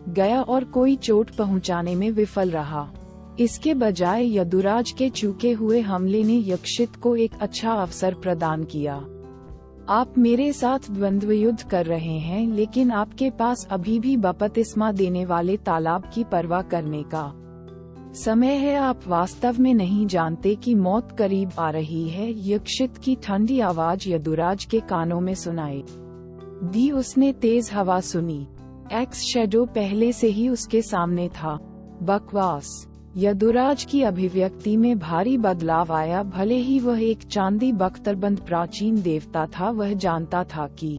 गया और कोई चोट पहुंचाने में विफल रहा। इसके बजाय यदुराज के चूके हुए हमले ने यक्षित को एक अच्छा अवसर प्रदान किया। आप मेरे साथ द्वंद्व युद्ध कर रहे हैं, लेकिन आपके पास अभी भी बपतिस्मा देने वाले तालाब की परवाह करने का समय है। आप वास्तव में नहीं जानते कि मौत करीब आ रही है। यक्षित की ठंडी आवाज यदुराज के कानों में सुनाई दी। उसने तेज हवा सुनी। एक्स शैडो पहले से ही उसके सामने था। बकवास। यदुराज की अभिव्यक्ति में भारी बदलाव आया। भले ही वह एक चांदी बख्तरबंद प्राचीन देवता था, वह जानता था कि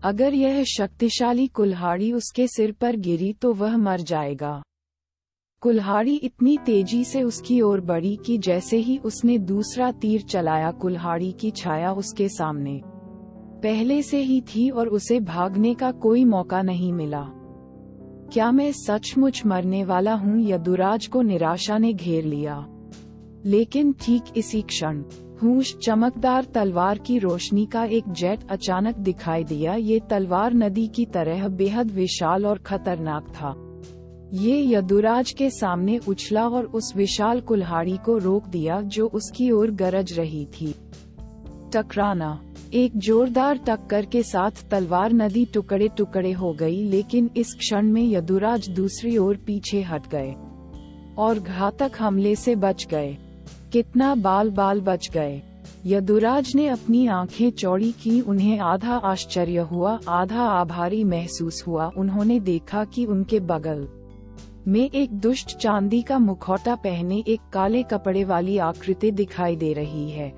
अगर यह शक्तिशाली कुल्हाड़ी उसके सिर पर गिरी तो वह मर जाएगा। कुल्हाड़ी इतनी तेजी से उसकी ओर बढ़ी कि जैसे ही उसने दूसरा तीर चलाया, कुल्हाड़ी की छाया उसके सामने पहले से ही थी और उसे भागने का कोई मौका नहीं मिला। क्या मैं सचमुच मरने वाला हूँ? यदुराज को निराशा ने घेर लिया। लेकिन ठीक इसी क्षण हूश चमकदार तलवार की रोशनी का एक जेट अचानक दिखाई दिया। ये तलवार नदी की तरह बेहद विशाल और खतरनाक था। ये यदुराज के सामने उछला और उस विशाल कुल्हाड़ी को रोक दिया जो उसकी ओर गरज रही थी। टकराना। एक जोरदार टक्कर के साथ तलवार नदी टुकड़े टुकड़े हो गई, लेकिन इस क्षण में यदुराज दूसरी ओर पीछे हट गए और घातक हमले से बच गए। कितना बाल बच गए। यदुराज ने अपनी आंखें चौड़ी की। उन्हें आधा आश्चर्य हुआ, आधा आभारी महसूस हुआ। उन्होंने देखा कि उनके बगल में एक दुष्ट चांदी का मुखौटा पहने एक काले कपड़े वाली आकृति दिखाई दे रही है।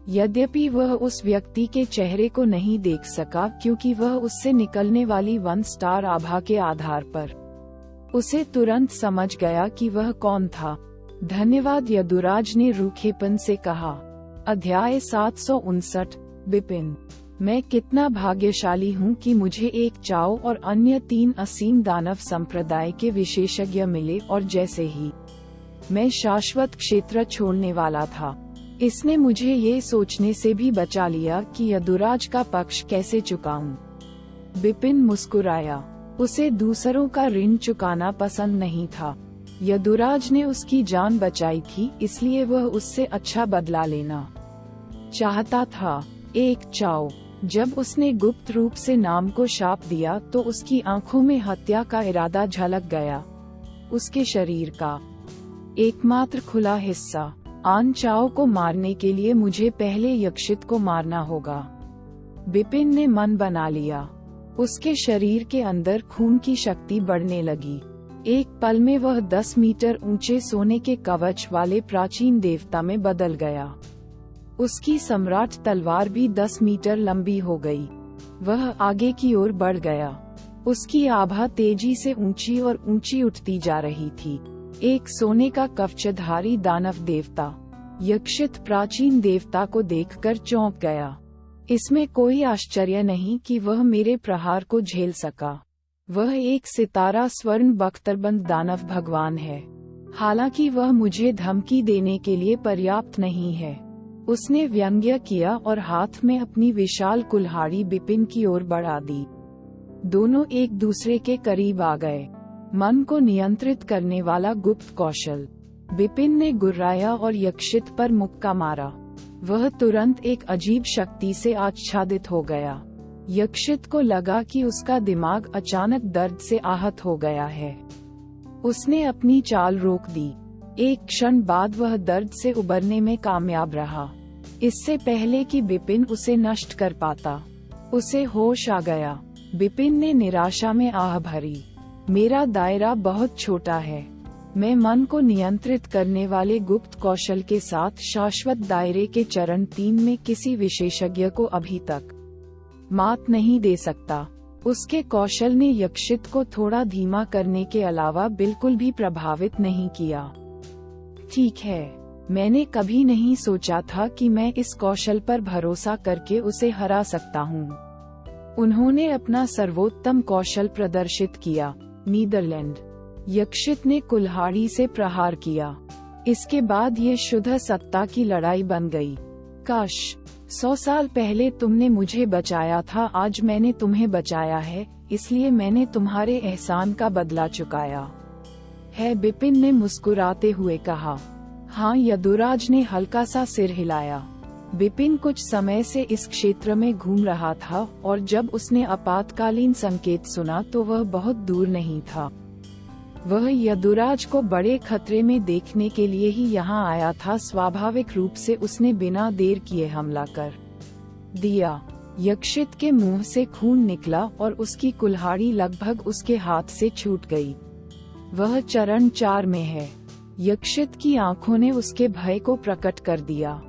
यद्यपि वह उस व्यक्ति के चेहरे को नहीं देख सका, क्योंकि वह उससे निकलने वाली 1 स्टार आभा के आधार पर उसे तुरंत समझ गया कि वह कौन था। धन्यवाद, यदुराज ने रूखेपन से कहा। अध्याय 759। बिपिन। मैं कितना भाग्यशाली हूँ कि मुझे एक चाओ और अन्य 3 असीम दानव संप्रदाय के विशेषज्ञ मिले, और जैसे ही मैं शाश्वत क्षेत्र छोड़ने वाला था, इसने मुझे ये सोचने से भी बचा लिया कि यदुराज का पक्ष कैसे चुकाऊं। बिपिन मुस्कुराया। उसे दूसरों का ऋण चुकाना पसंद नहीं था। यदुराज ने उसकी जान बचाई थी, इसलिए वह उससे अच्छा बदला लेना चाहता था। एक चाओ। जब उसने गुप्त रूप से नाम को शाप दिया तो उसकी आंखों में हत्या का इरादा झलक गया। उसके शरीर का एकमात्र खुला हिस्सा। आन चाओ को मारने के लिए मुझे पहले यक्षित को मारना होगा। बिपिन ने मन बना लिया। उसके शरीर के अंदर खून की शक्ति बढ़ने लगी। एक पल में वह 10 मीटर ऊंचे सोने के कवच वाले प्राचीन देवता में बदल गया। उसकी सम्राट तलवार भी 10 मीटर लंबी हो गई। वह आगे की ओर बढ़ गया। उसकी आभा तेजी से ऊंची और ऊंची उठती जा रही थी। एक सोने का कवचधारी दानव देवता। यक्षित प्राचीन देवता को देखकर चौंक गया। इसमें कोई आश्चर्य नहीं कि वह मेरे प्रहार को झेल सका। वह एक सितारा स्वर्ण बख्तरबंद दानव भगवान है। हालांकि वह मुझे धमकी देने के लिए पर्याप्त नहीं है। उसने व्यंग्य किया और हाथ में अपनी विशाल कुल्हाड़ी बिपिन की ओर बढ़ा दी। दोनों एक दूसरे के करीब आ गए। मन को नियंत्रित करने वाला गुप्त कौशल। बिपिन ने गुर्राया और यक्षित पर मुक्का मारा। वह तुरंत एक अजीब शक्ति से आच्छादित हो गया। यक्षित को लगा कि उसका दिमाग अचानक दर्द से आहत हो गया है। उसने अपनी चाल रोक दी। एक क्षण बाद वह दर्द से उबरने में कामयाब रहा, इससे पहले कि बिपिन उसे नष्ट कर पाता। उसे होश आ गया। बिपिन ने निराशा में आह भरी। मेरा दायरा बहुत छोटा है। मैं मन को नियंत्रित करने वाले गुप्त कौशल के साथ शाश्वत दायरे के चरण 3 में किसी विशेषज्ञ को अभी तक मात नहीं दे सकता। उसके कौशल ने यक्षित को थोड़ा धीमा करने के अलावा बिल्कुल भी प्रभावित नहीं किया। ठीक है, मैंने कभी नहीं सोचा था कि मैं इस कौशल पर भरोसा करके उसे हरा सकता हूँ। उन्होंने अपना सर्वोत्तम कौशल प्रदर्शित किया। नीदरलैंड। यक्षित ने कुल्हाड़ी से प्रहार किया। इसके बाद ये शुद्ध सत्ता की लड़ाई बन गई। काश 100 साल पहले तुमने मुझे बचाया था। आज मैंने तुम्हें बचाया है, इसलिए मैंने तुम्हारे एहसान का बदला चुकाया है, बिपिन ने मुस्कुराते हुए कहा। हाँ, यदुराज ने हल्का सा सिर हिलाया। बिपिन कुछ समय से इस क्षेत्र में घूम रहा था और जब उसने आपातकालीन संकेत सुना तो वह बहुत दूर नहीं था। वह यदुराज को बड़े खतरे में देखने के लिए ही यहाँ आया था। स्वाभाविक रूप से उसने बिना देर किए हमला कर दिया। यक्षित के मुंह से खून निकला और उसकी कुल्हाड़ी लगभग उसके हाथ से छूट गई। वह चरण 4 में है। यक्षित की आंखों ने उसके भय को प्रकट कर दिया।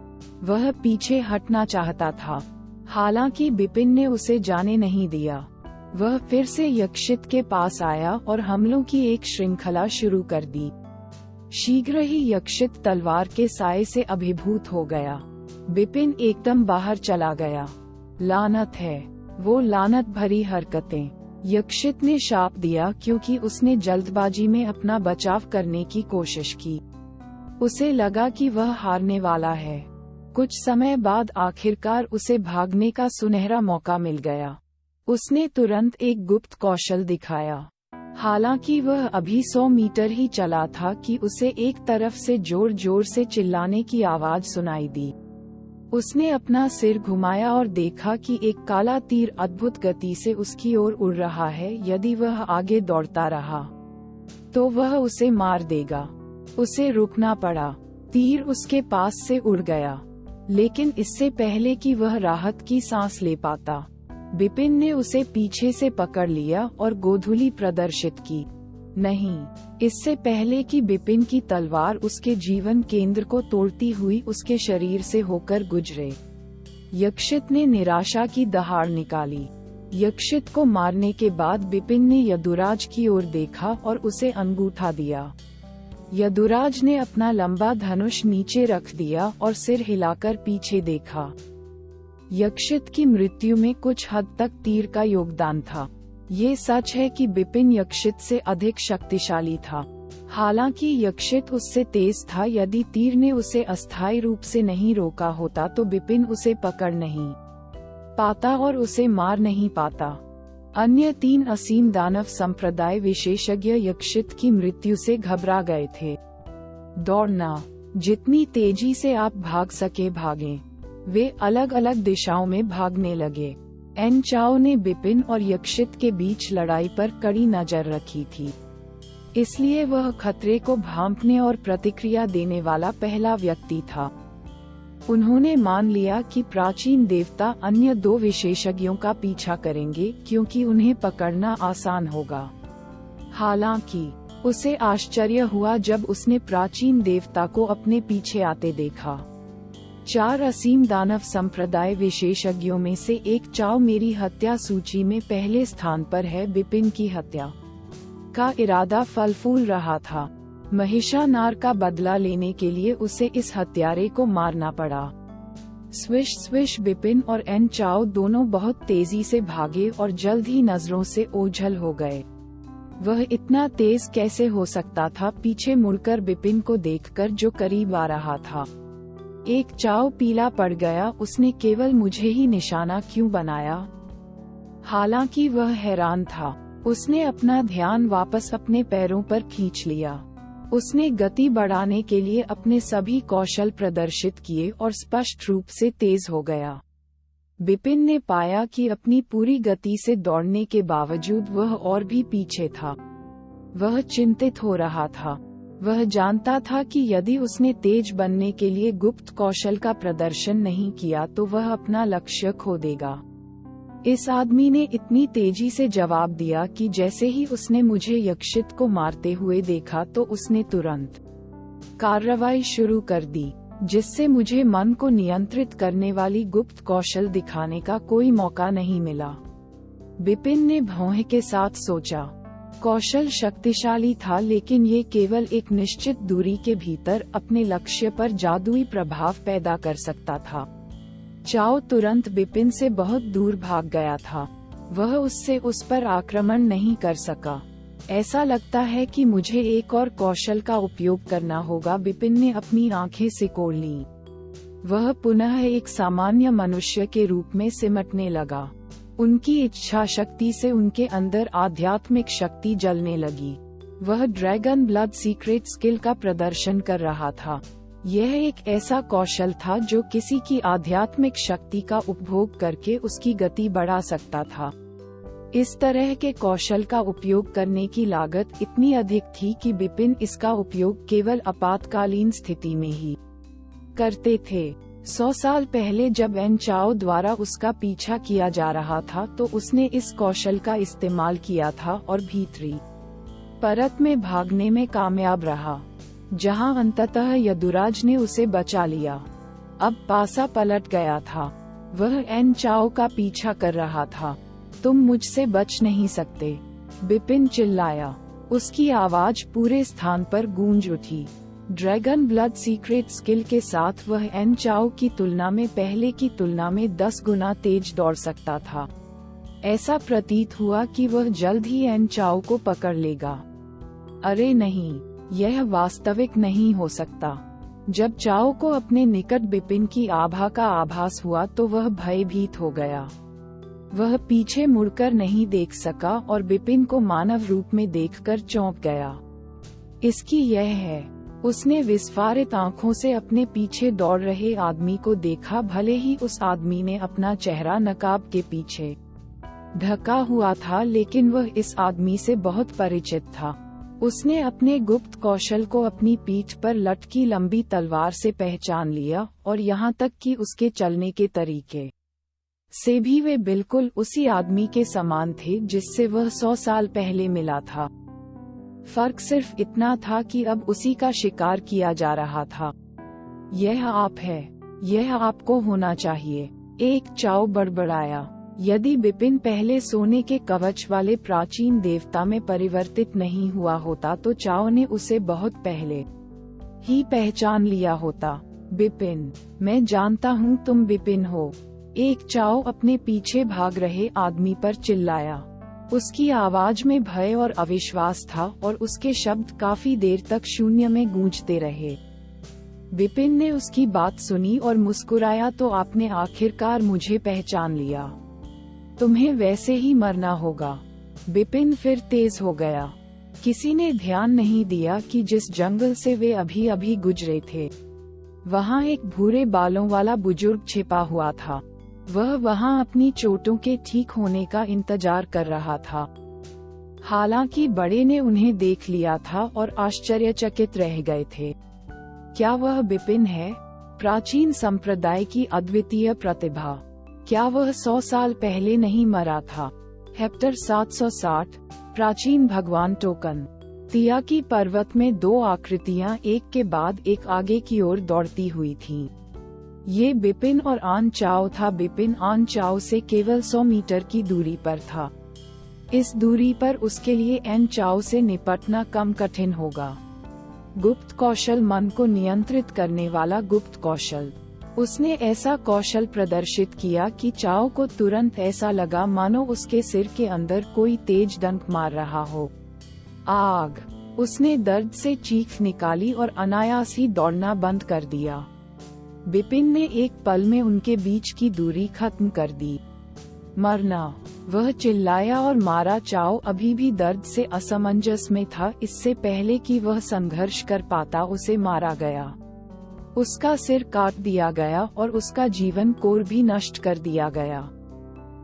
वह पीछे हटना चाहता था, हालांकि बिपिन ने उसे जाने नहीं दिया। वह फिर से यक्षित के पास आया और हमलों की एक श्रृंखला शुरू कर दी। शीघ्र ही यक्षित तलवार के साए से अभिभूत हो गया। बिपिन एकदम बाहर चला गया। लानत है, वो लानत भरी हरकतें, यक्षित ने शाप दिया क्योंकि उसने जल्दबाजी में अपना बचाव करने की कोशिश की। उसे लगा कि वह हारने वाला है। कुछ समय बाद आखिरकार उसे भागने का सुनहरा मौका मिल गया। उसने तुरंत एक गुप्त कौशल दिखाया। हालांकि वह अभी 100 मीटर ही चला था कि उसे एक तरफ से जोर जोर से चिल्लाने की आवाज सुनाई दी। उसने अपना सिर घुमाया और देखा कि एक काला तीर अद्भुत गति से उसकी ओर उड़ रहा है। यदि वह आगे दौड़ता रहा तो वह उसे मार देगा। उसे रुकना पड़ा। तीर उसके पास से उड़ गया, लेकिन इससे पहले कि वह राहत की सांस ले पाता, बिपिन ने उसे पीछे से पकड़ लिया और गोधुली प्रदर्शित की। नहीं, इससे पहले कि बिपिन की तलवार उसके जीवन केंद्र को तोड़ती हुई उसके शरीर से होकर गुजरे, यक्षित ने निराशा की दहाड़ निकाली। यक्षित को मारने के बाद बिपिन ने यदुराज की ओर देखा और उसे अंगूठा दिया। यदुराज ने अपना लंबा धनुष नीचे रख दिया और सिर हिलाकर पीछे देखा। यक्षित की मृत्यु में कुछ हद तक तीर का योगदान था। ये सच है कि बिपिन यक्षित से अधिक शक्तिशाली था। हालांकि यक्षित उससे तेज था। यदि तीर ने उसे अस्थायी रूप से नहीं रोका होता तो बिपिन उसे पकड़ नहीं पाता और उसे मार नहीं पाता। अन्य 3 असीम दानव संप्रदाय विशेषज्ञ यक्षित की मृत्यु से घबरा गए थे। दौड़ना, जितनी तेजी से आप भाग सके भागें। वे अलग अलग दिशाओं में भागने लगे। एन चाओ ने बिपिन और यक्षित के बीच लड़ाई पर कड़ी नजर रखी थी, इसलिए वह खतरे को भांपने और प्रतिक्रिया देने वाला पहला व्यक्ति था। उन्होंने मान लिया कि प्राचीन देवता अन्य 2 विशेषज्ञों का पीछा करेंगे क्योंकि उन्हें पकड़ना आसान होगा। हालांकि उसे आश्चर्य हुआ जब उसने प्राचीन देवता को अपने पीछे आते देखा। 4 असीम दानव संप्रदाय विशेषज्ञों में से एक चाओ मेरी हत्या सूची में पहले स्थान पर है। बिपिन की हत्या का इरादा फल फूल रहा था। महिषानार का बदला लेने के लिए उसे इस हत्यारे को मारना पड़ा। स्विश स्विश बिपिन और एन चाओ दोनों बहुत तेजी से भागे और जल्द ही नजरों से ओझल हो गए। वह इतना तेज कैसे हो सकता था? पीछे मुड़कर बिपिन को देखकर जो करीब आ रहा था। एक चाओ पीला पड़ गया, उसने केवल मुझे ही निशाना क्यों बनाया? हालांकि वह हैरान था। उसने अपना ध्यान वापस अपने पैरों पर खींच लिया। उसने गति बढ़ाने के लिए अपने सभी कौशल प्रदर्शित किए और स्पष्ट रूप से तेज हो गया। बिपिन ने पाया कि अपनी पूरी गति से दौड़ने के बावजूद वह और भी पीछे था। वह चिंतित हो रहा था। वह जानता था कि यदि उसने तेज बनने के लिए गुप्त कौशल का प्रदर्शन नहीं किया तो वह अपना लक्ष्य खो देगा। इस आदमी ने इतनी तेजी से जवाब दिया कि जैसे ही उसने मुझे यक्षित को मारते हुए देखा तो उसने तुरंत कार्रवाई शुरू कर दी, जिससे मुझे मन को नियंत्रित करने वाली गुप्त कौशल दिखाने का कोई मौका नहीं मिला। बिपिन ने भौहें के साथ सोचा। कौशल शक्तिशाली था, लेकिन ये केवल एक निश्चित दूरी के भीतर अपने लक्ष्य पर जादुई प्रभाव पैदा कर सकता था। चाओ तुरंत बिपिन से बहुत दूर भाग गया था। वह उससे उस पर आक्रमण नहीं कर सका। ऐसा लगता है कि मुझे एक और कौशल का उपयोग करना होगा। बिपिन ने अपनी आंखें सिकोड़ लीं। वह पुनः एक सामान्य मनुष्य के रूप में सिमटने लगा। उनकी इच्छा शक्ति से उनके अंदर आध्यात्मिक शक्ति जलने लगी। वह ड्रैगन ब्लड सीक्रेट स्किल का प्रदर्शन कर रहा था। यह एक ऐसा कौशल था जो किसी की आध्यात्मिक शक्ति का उपभोग करके उसकी गति बढ़ा सकता था। इस तरह के कौशल का उपयोग करने की लागत इतनी अधिक थी कि बिपिन इसका उपयोग केवल आपातकालीन स्थिति में ही करते थे। 100 साल पहले जब एन चाओ द्वारा उसका पीछा किया जा रहा था तो उसने इस कौशल का इस्तेमाल किया था और भीतरी परत में भागने में कामयाब रहा, जहां अंततः यदुराज ने उसे बचा लिया। अब पासा पलट गया था। वह एन चाओ का पीछा कर रहा था। तुम मुझसे बच नहीं सकते, बिपिन चिल्लाया। उसकी आवाज पूरे स्थान पर गूंज उठी। ड्रैगन ब्लड सीक्रेट स्किल के साथ वह एन चाओ की तुलना में पहले की तुलना में 10 गुना तेज दौड़ सकता था। ऐसा प्रतीत हुआ कि वह जल्द ही एन चाओ को पकड़ लेगा। अरे नहीं, यह वास्तविक नहीं हो सकता। जब चाओ को अपने निकट बिपिन की आभा का आभास हुआ तो वह भयभीत हो गया। वह पीछे मुड़कर नहीं देख सका और बिपिन को मानव रूप में देखकर चौंक गया। इसकी यह है। उसने विस्फारित आंखों से अपने पीछे दौड़ रहे आदमी को देखा, भले ही उस आदमी ने अपना चेहरा नकाब के पीछे ढका हुआ था, लेकिन वह इस आदमी से बहुत परिचित था। उसने अपने गुप्त कौशल को अपनी पीठ पर लटकी लंबी तलवार से पहचान लिया और यहाँ तक कि उसके चलने के तरीके से भी वे बिल्कुल उसी आदमी के समान थे जिससे वह 100 साल पहले मिला था। फर्क सिर्फ इतना था कि अब उसी का शिकार किया जा रहा था। यह आप है, यह आपको होना चाहिए, एक चाओ बड़बड़ाया। यदि बिपिन पहले सोने के कवच वाले प्राचीन देवता में परिवर्तित नहीं हुआ होता तो चाओ ने उसे बहुत पहले ही पहचान लिया होता। बिपिन, मैं जानता हूँ तुम बिपिन हो, एक चाओ अपने पीछे भाग रहे आदमी पर चिल्लाया। उसकी आवाज में भय और अविश्वास था और उसके शब्द काफी देर तक शून्य में गूंजते रहे। बिपिन ने उसकी बात सुनी और मुस्कुराया, तो आपने आखिरकार मुझे पहचान लिया। तुम्हें वैसे ही मरना होगा। बिपिन फिर तेज हो गया। किसी ने ध्यान नहीं दिया कि जिस जंगल से वे अभी अभी गुजरे थे वहाँ एक भूरे बालों वाला बुजुर्ग छिपा हुआ था। वह वहाँ अपनी चोटों के ठीक होने का इंतजार कर रहा था। हालांकि बड़े ने उन्हें देख लिया था और आश्चर्यचकित रह गए थे। क्या वह बिपिन है, प्राचीन संप्रदाय की अद्वितीय प्रतिभा? क्या वह 100 साल पहले नहीं मरा था? हेक्टर 760, प्राचीन भगवान टोकन। तियाकी पर्वत में 2 आकृतियां एक के बाद एक आगे की ओर दौड़ती हुई थीं। ये बिपिन और आन चाओ था। बिपिन आन चाओ से केवल 100 मीटर की दूरी पर था। इस दूरी पर उसके लिए एन चाओ से निपटना कम कठिन होगा। गुप्त कौशल मन को नियंत्रित करने वाला गुप्त कौशल। उसने ऐसा कौशल प्रदर्शित किया कि चाओ को तुरंत ऐसा लगा मानो उसके सिर के अंदर कोई तेज डंक मार रहा हो। आग! उसने दर्द से चीख निकाली और अनायास ही दौड़ना बंद कर दिया। बिपिन ने एक पल में उनके बीच की दूरी खत्म कर दी। मरना! वह चिल्लाया और मारा। चाओ अभी भी दर्द से असमंजस में था। इससे पहले कि वह संघर्ष कर पाता उसे मारा गया। उसका सिर काट दिया गया और उसका जीवन कोर भी नष्ट कर दिया गया।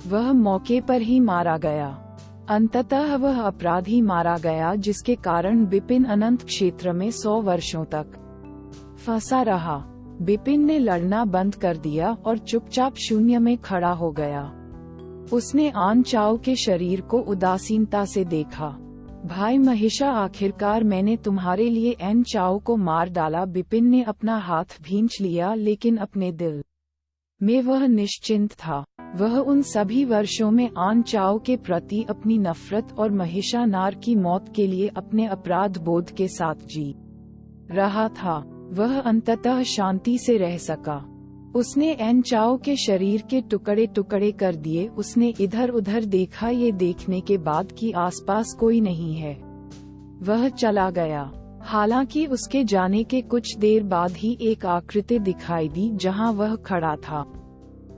वह मौके पर ही मारा गया। अंततः वह अपराधी मारा गया जिसके कारण बिपिन अनंत क्षेत्र में 100 वर्षों तक फंसा रहा। बिपिन ने लड़ना बंद कर दिया और चुपचाप शून्य में खड़ा हो गया। उसने आन चाओ के शरीर को उदासीनता से देखा। भाई महिषा, आखिरकार मैंने तुम्हारे लिए एन चाओ को मार डाला। बिपिन ने अपना हाथ भींच लिया, लेकिन अपने दिल में वह निश्चिंत था। वह उन सभी वर्षों में आन चाओ के प्रति अपनी नफरत और महिषा नार की मौत के लिए अपने अपराध बोध के साथ जी रहा था। वह अंततः शांति से रह सका। उसने एन चाओ के शरीर के टुकड़े टुकड़े कर दिए। उसने इधर उधर देखा, ये देखने के बाद कि आसपास कोई नहीं है। वह चला गया। हालांकि उसके जाने के कुछ देर बाद ही एक आकृति दिखाई दी जहां वह खड़ा था।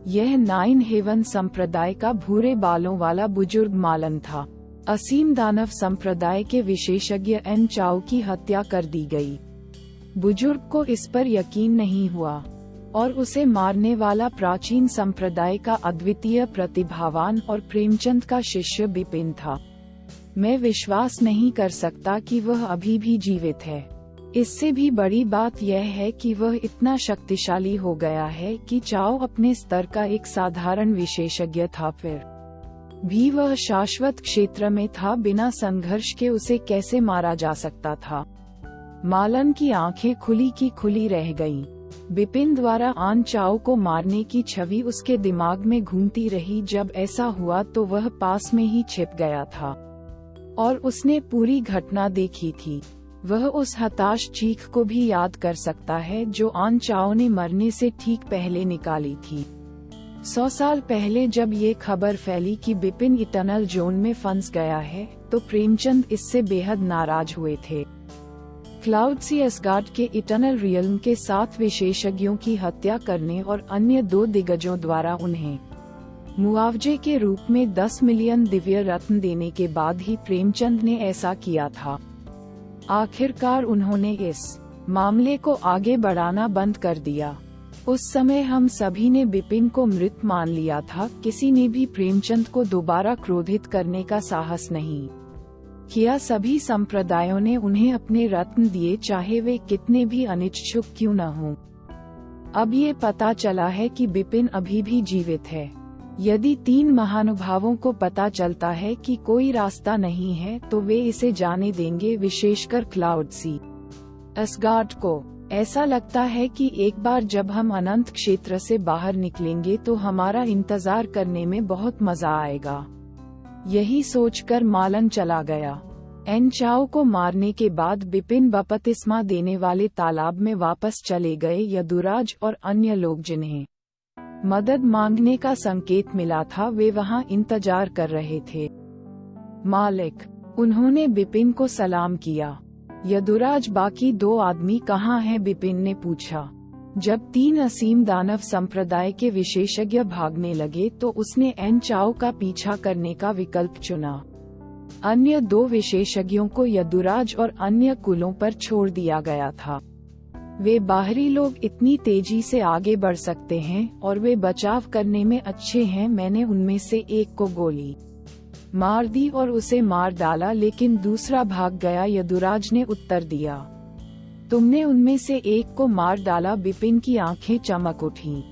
यह 9 हेवन संप्रदाय का भूरे बालों वाला बुजुर्ग मालन था। असीम दानव संप्रदाय के विशेषज्ञ एन चाओ की हत्या कर दी गई। बुजुर्ग को इस पर यकीन नहीं हुआ और उसे मारने वाला प्राचीन संप्रदाय का अद्वितीय प्रतिभावान और प्रेमचंद का शिष्य बिपिन था। मैं विश्वास नहीं कर सकता कि वह अभी भी जीवित है। इससे भी बड़ी बात यह है कि वह इतना शक्तिशाली हो गया है कि चाओ अपने स्तर का एक साधारण विशेषज्ञ था, फिर भी वह शाश्वत क्षेत्र में था। बिना संघर्ष के उसे कैसे मारा जा सकता था? मालन की आंखें खुली की खुली रह गईं। बिपिन द्वारा आन चाओ को मारने की छवि उसके दिमाग में घूमती रही। जब ऐसा हुआ तो वह पास में ही छिप गया था और उसने पूरी घटना देखी थी। वह उस हताश चीख को भी याद कर सकता है जो आन चाओ ने मरने से ठीक पहले निकाली थी। 100 साल पहले जब ये खबर फैली कि बिपिन इटर्नल जोन में फंस गया है, तो प्रेमचंद इससे बेहद नाराज हुए थे। क्लाउडसी असगार्ड के इटर्नल रियल्म के 7 विशेषज्ञों की हत्या करने और अन्य 2 दिग्गजों द्वारा उन्हें मुआवजे के रूप में 10 मिलियन दिव्य रत्न देने के बाद ही प्रेमचंद ने ऐसा किया था। आखिरकार उन्होंने इस मामले को आगे बढ़ाना बंद कर दिया। उस समय हम सभी ने बिपिन को मृत मान लिया था। किसी ने भी प्रेमचंद को दोबारा क्रोधित करने का साहस नहीं किया। सभी संप्रदायों ने उन्हें अपने रत्न दिए, चाहे वे कितने भी अनिच्छुक क्यों न हों। अब ये पता चला है कि बिपिन अभी भी जीवित है। यदि 3 महानुभावों को पता चलता है कि कोई रास्ता नहीं है तो वे इसे जाने देंगे, विशेषकर क्लाउडसी असगार्ड को। ऐसा लगता है कि एक बार जब हम अनंत क्षेत्र से बाहर निकलेंगे तो हमारा इंतजार करने में बहुत मजा आएगा। यही सोचकर मालन चला गया। एन चाओ को मारने के बाद बिपिन बपतिस्मा देने वाले तालाब में वापस चले गए। यदुराज और अन्य लोग जिन्हें मदद मांगने का संकेत मिला था, वे वहां इंतजार कर रहे थे। मालिक, उन्होंने बिपिन को सलाम किया। यदुराज, बाकी 2 आदमी कहाँ हैं? बिपिन ने पूछा। जब 3 असीम दानव संप्रदाय के विशेषज्ञ भागने लगे तो उसने एन चाओ का पीछा करने का विकल्प चुना। अन्य 2 विशेषज्ञों को यदुराज और अन्य कुलों पर छोड़ दिया गया था। वे बाहरी लोग इतनी तेजी से आगे बढ़ सकते हैं और वे बचाव करने में अच्छे हैं। मैंने उनमें से एक को गोली मार दी और उसे मार डाला, लेकिन दूसरा भाग गया, यदुराज ने उत्तर दिया। तुमने उनमें से एक को मार डाला? बिपिन की आंखें चमक उठीं।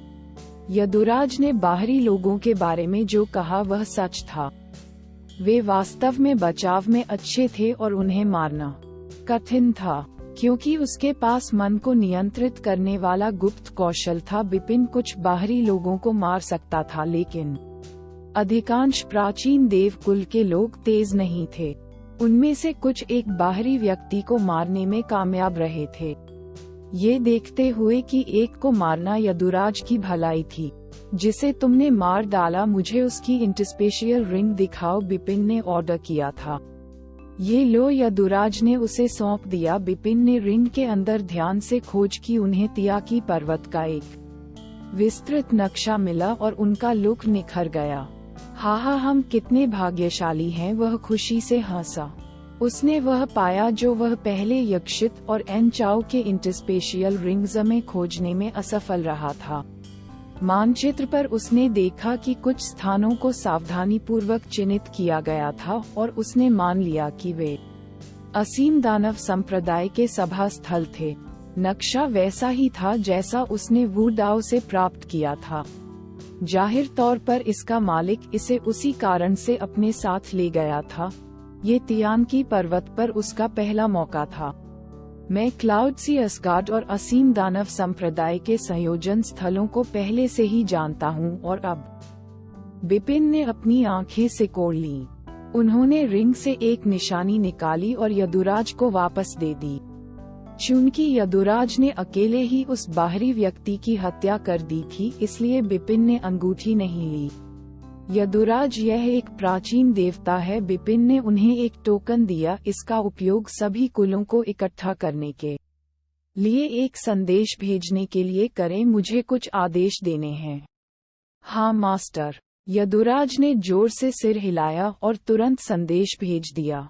यदुराज ने बाहरी लोगों के बारे में जो कहा वह सच था। वे वास्तव में बचाव में अच्छे थे और उन्हें मारना कठिन था, क्योंकि उसके पास मन को नियंत्रित करने वाला गुप्त कौशल था। बिपिन कुछ बाहरी लोगों को मार सकता था, लेकिन अधिकांश प्राचीन देव कुल के लोग तेज नहीं थे। उनमें से कुछ एक बाहरी व्यक्ति को मारने में कामयाब रहे थे। ये देखते हुए कि एक को मारना यदुराज की भलाई थी, जिसे तुमने मार डाला, मुझे उसकी इंटरस्पेशियल रिंग दिखाओ, बिपिन ने ऑर्डर किया था। ये लो, यदुराज ने उसे सौंप दिया। बिपिन ने रिंग के अंदर ध्यान से खोज की। उन्हें तियाकी पर्वत का एक विस्तृत नक्शा मिला और उनका लुक निखर गया। हा, हम कितने भाग्यशाली हैं, वह खुशी से हंसा। उसने वह पाया जो वह पहले यक्षित और एन चाओ के इंटरस्पेशियल रिंग्स में खोजने में असफल रहा था। मानचित्र पर उसने देखा कि कुछ स्थानों को सावधानीपूर्वक चिन्हित किया गया था और उसने मान लिया कि वे असीम दानव संप्रदाय के सभा स्थल थे। नक्शा वैसा ही था जैसा उसने वू दाओ से प्राप्त किया था। जाहिर तौर पर इसका मालिक इसे उसी कारण से अपने साथ ले गया था। ये तियानकी पर्वत पर उसका पहला मौका था। मैं क्लाउड सी असगार्ड और असीम दानव संप्रदाय के संयोजन स्थलों को पहले से ही जानता हूँ और अब बिपिन ने अपनी आंखें सिकोड़ लीं। उन्होंने रिंग से एक निशानी निकाली और यदुराज को वापस दे दी। चूंकि यदुराज ने अकेले ही उस बाहरी व्यक्ति की हत्या कर दी थी, इसलिए बिपिन ने अंगूठी नहीं ली। यदुराज यह एक प्राचीन देवता है। बिपिन ने उन्हें एक टोकन दिया। इसका उपयोग सभी कुलों को इकट्ठा करने के लिए एक संदेश भेजने के लिए करें। मुझे कुछ आदेश देने हैं। हाँ मास्टर। यदुराज ने जोर से सिर हिलाया और तुरंत संदेश भेज दिया।